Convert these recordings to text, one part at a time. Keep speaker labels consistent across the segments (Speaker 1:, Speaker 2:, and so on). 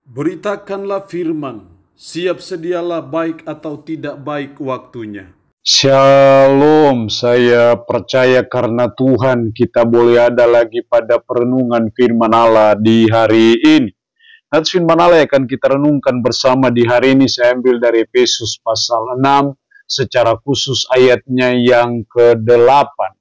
Speaker 1: Beritakanlah firman, siap sedialah baik atau tidak baik waktunya.
Speaker 2: Shalom, saya percaya karena Tuhan kita boleh ada lagi pada perenungan firman Allah di hari ini. Nats firman Allah akan kita renungkan bersama di hari ini, saya ambil dari Efesus pasal 6, secara khusus ayatnya yang ke-8.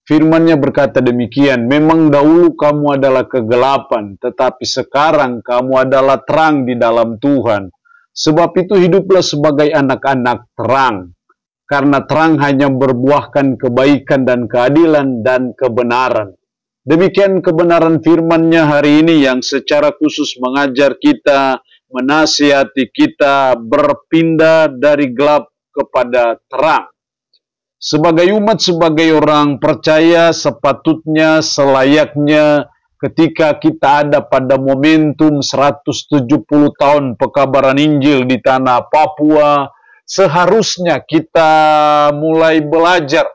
Speaker 2: Firman-Nya berkata demikian, memang dahulu kamu adalah kegelapan, tetapi sekarang kamu adalah terang di dalam Tuhan. Sebab itu hiduplah sebagai anak-anak terang, karena terang hanya berbuahkan kebaikan dan keadilan dan kebenaran. Demikian kebenaran firman-Nya hari ini yang secara khusus mengajar kita, menasihati kita berpindah dari gelap kepada terang. Sebagai umat, sebagai orang percaya, sepatutnya, selayaknya ketika kita ada pada momentum 170 tahun pekabaran Injil di tanah Papua, seharusnya kita mulai belajar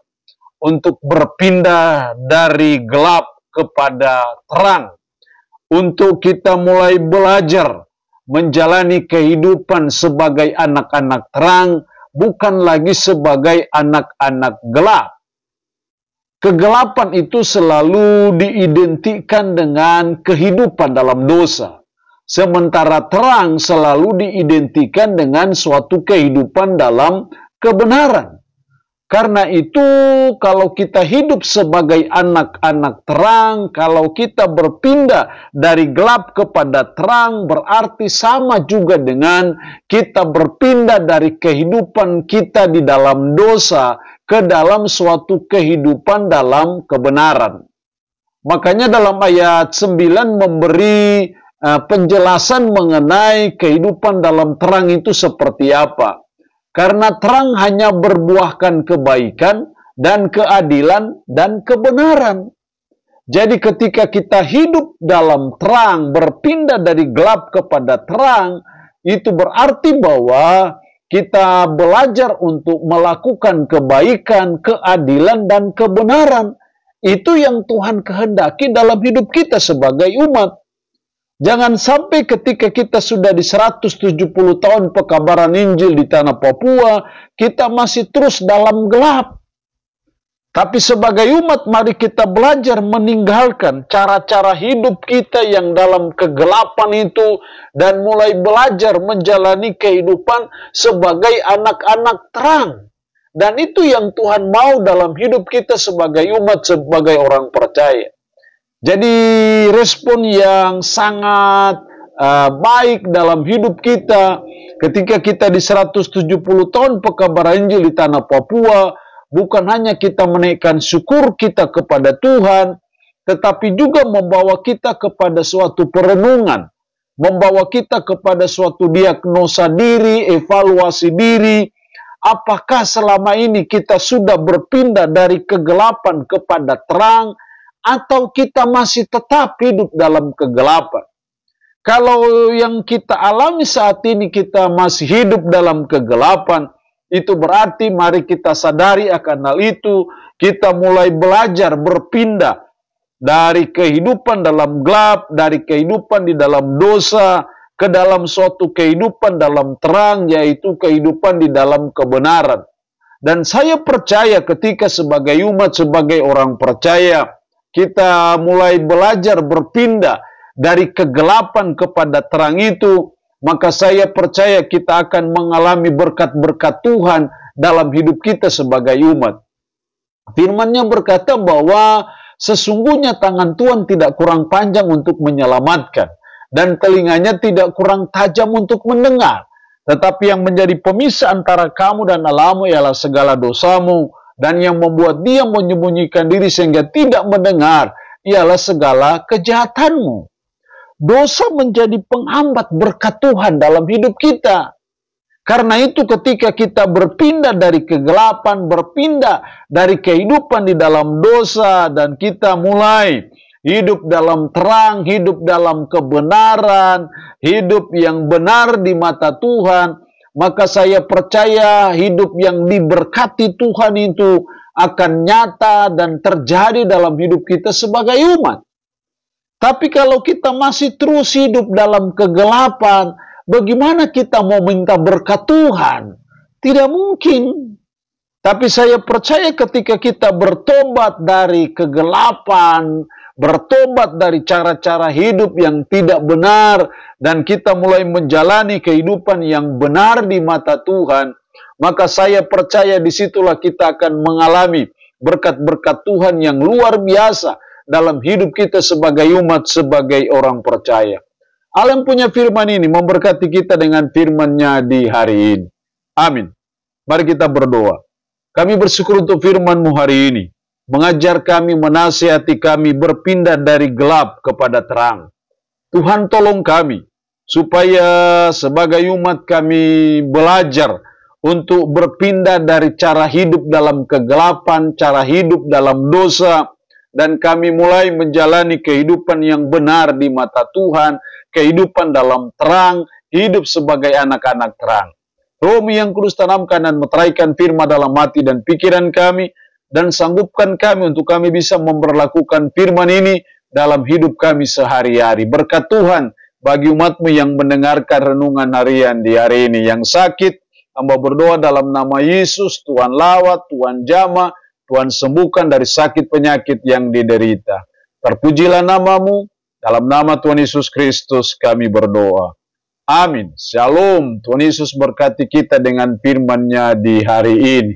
Speaker 2: untuk berpindah dari gelap kepada terang. Untuk kita mulai belajar menjalani kehidupan sebagai anak-anak terang, bukan lagi sebagai anak-anak gelap. Kegelapan itu selalu diidentikan dengan kehidupan dalam dosa. Sementara terang selalu diidentikan dengan suatu kehidupan dalam kebenaran. Karena itu, kalau kita hidup sebagai anak-anak terang, kalau kita berpindah dari gelap kepada terang, berarti sama juga dengan kita berpindah dari kehidupan kita di dalam dosa ke dalam suatu kehidupan dalam kebenaran. Makanya dalam ayat 9 memberi penjelasan mengenai kehidupan dalam terang itu seperti apa. Karena terang hanya berbuahkan kebaikan dan keadilan dan kebenaran. Jadi ketika kita hidup dalam terang, berpindah dari gelap kepada terang, itu berarti bahwa kita belajar untuk melakukan kebaikan, keadilan, dan kebenaran. Itu yang Tuhan kehendaki dalam hidup kita sebagai umat. Jangan sampai ketika kita sudah di 170 tahun pekabaran Injil di tanah Papua, kita masih terus dalam gelap. Tapi sebagai umat, mari kita belajar meninggalkan cara-cara hidup kita yang dalam kegelapan itu, dan mulai belajar menjalani kehidupan sebagai anak-anak terang. Dan itu yang Tuhan mau dalam hidup kita sebagai umat, sebagai orang percaya. Jadi respon yang sangat baik dalam hidup kita ketika kita di 170 tahun pekabaran Injil di tanah Papua, bukan hanya kita menaikkan syukur kita kepada Tuhan, tetapi juga membawa kita kepada suatu perenungan, membawa kita kepada suatu diagnosa diri, evaluasi diri. Apakah selama ini kita sudah berpindah dari kegelapan kepada terang, atau kita masih tetap hidup dalam kegelapan? Kalau yang kita alami saat ini kita masih hidup dalam kegelapan, itu berarti mari kita sadari akan hal itu. Kita mulai belajar berpindah dari kehidupan dalam gelap, dari kehidupan di dalam dosa, ke dalam suatu kehidupan dalam terang, yaitu kehidupan di dalam kebenaran. Dan saya percaya ketika sebagai umat, sebagai orang percaya, kita mulai belajar berpindah dari kegelapan kepada terang itu, maka saya percaya kita akan mengalami berkat-berkat Tuhan dalam hidup kita sebagai umat. Firman-Nya berkata bahwa sesungguhnya tangan Tuhan tidak kurang panjang untuk menyelamatkan, dan telinganya tidak kurang tajam untuk mendengar. Tetapi yang menjadi pemisah antara kamu dan Allahmu ialah segala dosamu, dan yang membuat dia menyembunyikan diri sehingga tidak mendengar ialah segala kejahatanmu. Dosa menjadi penghambat berkat Tuhan dalam hidup kita. Karena itu ketika kita berpindah dari kegelapan, berpindah dari kehidupan di dalam dosa, dan kita mulai hidup dalam terang, hidup dalam kebenaran, hidup yang benar di mata Tuhan, maka saya percaya hidup yang diberkati Tuhan itu akan nyata dan terjadi dalam hidup kita sebagai umat. Tapi kalau kita masih terus hidup dalam kegelapan, bagaimana kita mau minta berkat Tuhan? Tidak mungkin. Tapi saya percaya ketika kita bertobat dari kegelapan, bertobat dari cara-cara hidup yang tidak benar, dan kita mulai menjalani kehidupan yang benar di mata Tuhan, maka saya percaya disitulah kita akan mengalami berkat-berkat Tuhan yang luar biasa dalam hidup kita sebagai umat, sebagai orang percaya. Allah yang punya firman ini memberkati kita dengan firman-Nya di hari ini. Amin. Mari kita berdoa. Kami bersyukur untuk firman-Mu hari ini. Mengajar kami, menasihati kami berpindah dari gelap kepada terang. Tuhan tolong kami, supaya sebagai umat kami belajar untuk berpindah dari cara hidup dalam kegelapan, cara hidup dalam dosa, dan kami mulai menjalani kehidupan yang benar di mata Tuhan, kehidupan dalam terang, hidup sebagai anak-anak terang. Roh-Mu yang kudus tanamkan dan meteraikan firman dalam hati dan pikiran kami, dan sanggupkan kami untuk kami bisa memperlakukan firman ini dalam hidup kami sehari-hari. Berkat Tuhan bagi umat-Mu yang mendengarkan renungan harian di hari ini. Yang sakit, hamba berdoa dalam nama Yesus, Tuhan lawat, Tuhan jamah, Tuhan sembuhkan dari sakit penyakit yang diderita. Terpujilah nama-Mu, dalam nama Tuhan Yesus Kristus kami berdoa. Amin. Shalom. Tuhan Yesus berkati kita dengan firman-Nya di hari ini.